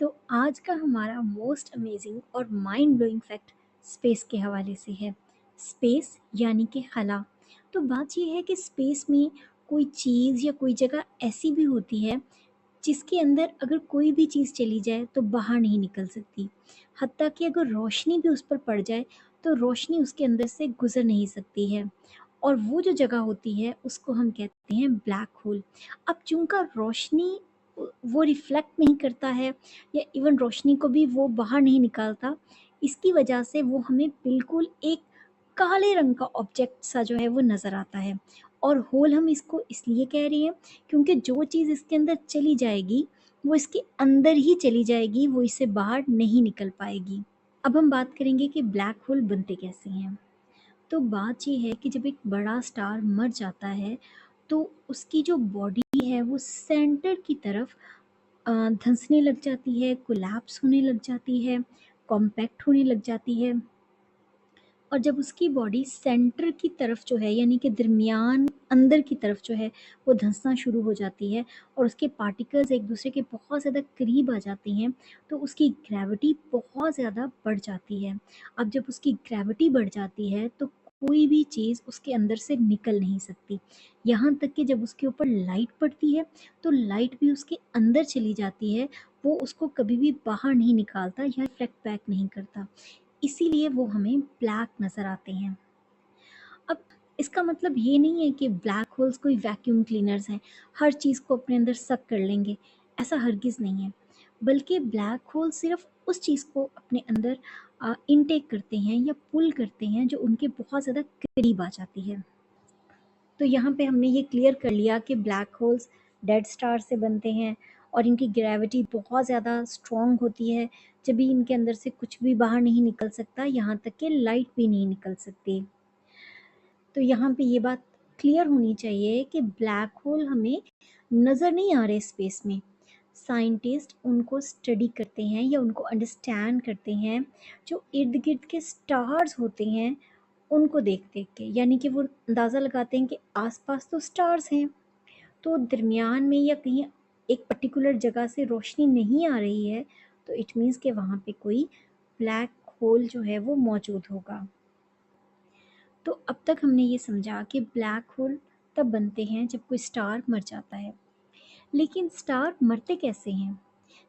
तो आज का हमारा मोस्ट अमेजिंग और माइंड ब्लोइंग फैक्ट स्पेस के हवाले से है। स्पेस यानी कि खला। तो बात ये है कि स्पेस में कोई चीज़ या कोई जगह ऐसी भी होती है जिसके अंदर अगर कोई भी चीज़ चली जाए तो बाहर नहीं निकल सकती। हत्ता कि अगर रोशनी भी उस पर पड़ जाए तो रोशनी उसके अंदर से गुजर नहीं सकती है। और वो जो जगह होती है उसको हम कहते हैं ब्लैक होल। अब चूंकि रोशनी वो रिफ्लेक्ट नहीं करता है या इवन रोशनी को भी वो बाहर नहीं निकालता, इसकी वजह से वो हमें बिल्कुल एक काले रंग का ऑब्जेक्ट सा जो है वो नज़र आता है। और होल हम इसको इसलिए कह रहे हैं क्योंकि जो चीज़ इसके अंदर चली जाएगी वो इसके अंदर ही चली जाएगी, वो इससे बाहर नहीं निकल पाएगी। अब हम बात करेंगे कि ब्लैक होल बनते कैसे हैं। तो बात ये है कि जब एक बड़ा स्टार मर जाता है तो उसकी जो बॉडी है वो सेंटर की तरफ धंसने लग जाती है, कोलैप्स होने लग जाती है, कॉम्पैक्ट होने लग जाती है। और जब उसकी बॉडी सेंटर की तरफ जो है यानी कि दरमियान अंदर की तरफ जो है वो धंसना शुरू हो जाती है और उसके पार्टिकल्स एक दूसरे के बहुत ज़्यादा करीब आ जाती हैं, तो उसकी ग्रेविटी बहुत ज़्यादा बढ़ जाती है। अब जब उसकी ग्रेविटी बढ़ जाती है तो कोई भी चीज़ उसके अंदर से निकल नहीं सकती। यहाँ तक कि जब उसके ऊपर लाइट पड़ती है तो लाइट भी उसके अंदर चली जाती है, वो उसको कभी भी बाहर नहीं निकालता या रिफ्लेक्ट बैक नहीं करता। इसीलिए वो हमें ब्लैक नज़र आते हैं। अब इसका मतलब ये नहीं है कि ब्लैक होल्स कोई वैक्यूम क्लीनर्स हैं, हर चीज़ को अपने अंदर सक कर लेंगे, ऐसा हरगिज़ नहीं है। बल्कि ब्लैक होल सिर्फ उस चीज़ को अपने अंदर इनटेक करते हैं या पुल करते हैं जो उनके बहुत ज़्यादा करीब आ जाती है। तो यहाँ पे हमने ये क्लियर कर लिया कि ब्लैक होल्स डेड स्टार से बनते हैं और इनकी ग्रेविटी बहुत ज़्यादा स्ट्रॉन्ग होती है, जब भी इनके अंदर से कुछ भी बाहर नहीं निकल सकता, यहाँ तक कि लाइट भी नहीं निकल सकती। तो यहाँ पे ये बात क्लियर होनी चाहिए कि ब्लैक होल हमें नज़र नहीं आ रहे स्पेस में। साइंटिस्ट उनको स्टडी करते हैं या उनको अंडरस्टैंड करते हैं जो इर्द गिर्द के स्टार्स होते हैं उनको देख देख के, यानी कि वो अंदाज़ा लगाते हैं कि आसपास तो स्टार्स हैं, तो दरमियान में या कहीं एक पर्टिकुलर जगह से रोशनी नहीं आ रही है, तो इट मीन्स कि वहाँ पे कोई ब्लैक होल जो है वो मौजूद होगा। तो अब तक हमने ये समझा कि ब्लैक होल तब बनते हैं जब कोई स्टार मर जाता है। लेकिन स्टार मरते कैसे हैं?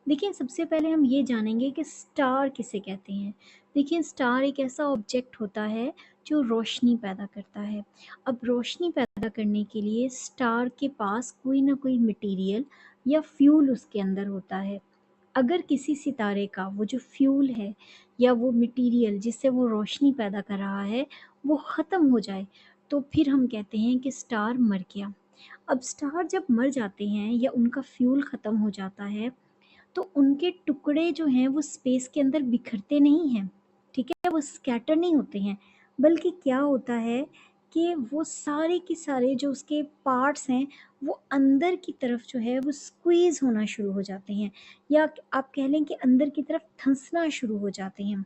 देखिए, सबसे पहले हम ये जानेंगे कि स्टार किसे कहते हैं। देखिए, स्टार एक ऐसा ऑब्जेक्ट होता है जो रोशनी पैदा करता है। अब रोशनी पैदा करने के लिए स्टार के पास कोई ना कोई मटेरियल या फ्यूल उसके अंदर होता है। अगर किसी सितारे का वो जो फ्यूल है या वो मटेरियल जिससे वो रोशनी पैदा कर रहा है वो ख़त्म हो जाए, तो फिर हम कहते हैं कि स्टार मर गया। अब स्टार जब मर जाते हैं या उनका फ्यूल ख़त्म हो जाता है तो उनके टुकड़े जो हैं वो स्पेस के अंदर बिखरते नहीं हैं, ठीक है? वो स्कैटर नहीं होते हैं, बल्कि क्या होता है कि वो सारे के सारे जो उसके पार्ट्स हैं वो अंदर की तरफ जो है वो स्क्वीज़ होना शुरू हो जाते हैं, या आप कह लें कि अंदर की तरफ धंसना शुरू हो जाते हैं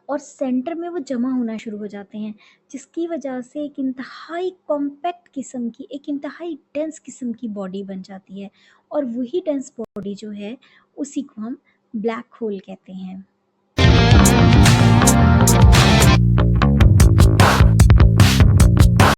और सेंटर में वो जमा होना शुरू हो जाते हैं, जिसकी वजह से एक इंतहाई कॉम्पैक्ट किस्म की, एक इंतहाई डेंस किस्म की बॉडी बन जाती है। और वही डेंस बॉडी जो है उसी को हम ब्लैक होल कहते हैं।